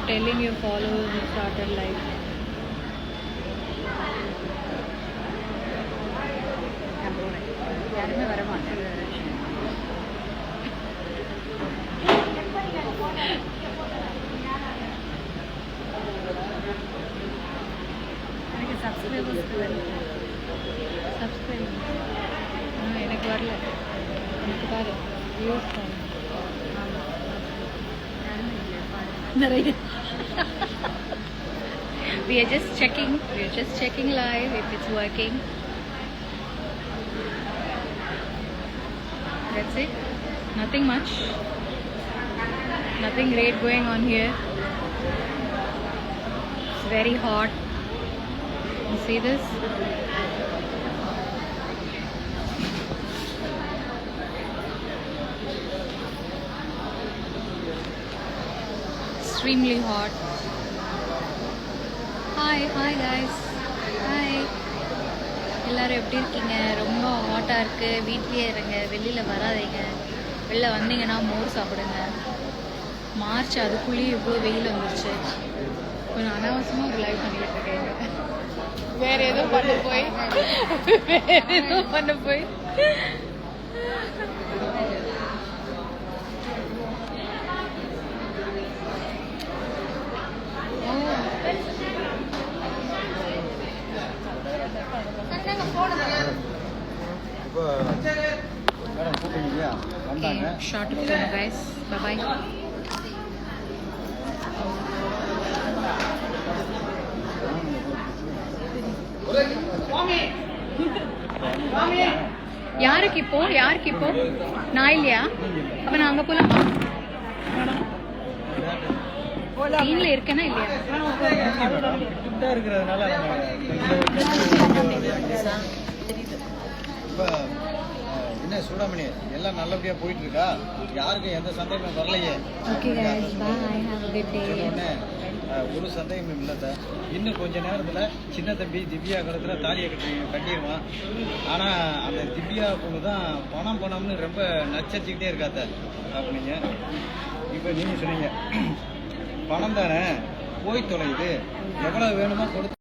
You're telling your followers you started live. யாருமே வர மாட்டாங்க. எனக்கு சப்ஸ்கிரைபர்ஸ் சப்ஸ்கிரைப் எனக்கு வரல. எனக்கு பாரு வியூஸ் பாரு. We are just checking live if it's working. That's it. Nothing much. Nothing great going on here. It's very hot. You see this? Extremely hot. Hi guys. Hi. எல்லாரும் எப்படி இருக்கீங்க? ரொம்ப ஹாட்டாக இருக்குது. வீட்லேயே இருங்க, வெளியில் வராதீங்க. வெளில வந்தீங்கன்னா மோர் சாப்பிடுங்க. மார்ச் அதுக்குள்ளேயே இவ்வளோ வெயில் வந்துருச்சு. கொஞ்சம் அனாவசியமாக ஒரு லைவ் பண்ணிக்கிட்டு இருக்கேன். வேறு எதுவும் பண்ண போய் short of phone guys. Bye bye. யாருக்கு இப்போ நான் இல்லையா? அப்ப நான் அங்க போலாமா? சீன்ல இருக்கேனா இல்லையா? என்ன சூடாமணி எல்லாம் நல்லபடியா போயிட்டு இருக்கா? யாருக்கும் எந்த சந்தேகமும் வரலையே? Okay guys, bye. Have a good day. ஒரு சந்தேகமும் இல்ல. இன்னும் கொஞ்ச நேரத்துல சின்ன தம்பி திவ்யா கழுத்துல தாலியை கட்டிடுவான். ஆனா அந்த திவ்யா பொண்ணு தான் பணம்னு ரொம்ப நச்சரிச்சுக்கிட்டே இருக்காத்த அப்படிங்க. இப்ப நீங்க சொன்னீங்க பணம் தானே போய் தொலையுது, எவ்வளவு வேணுமோ கொடுத்து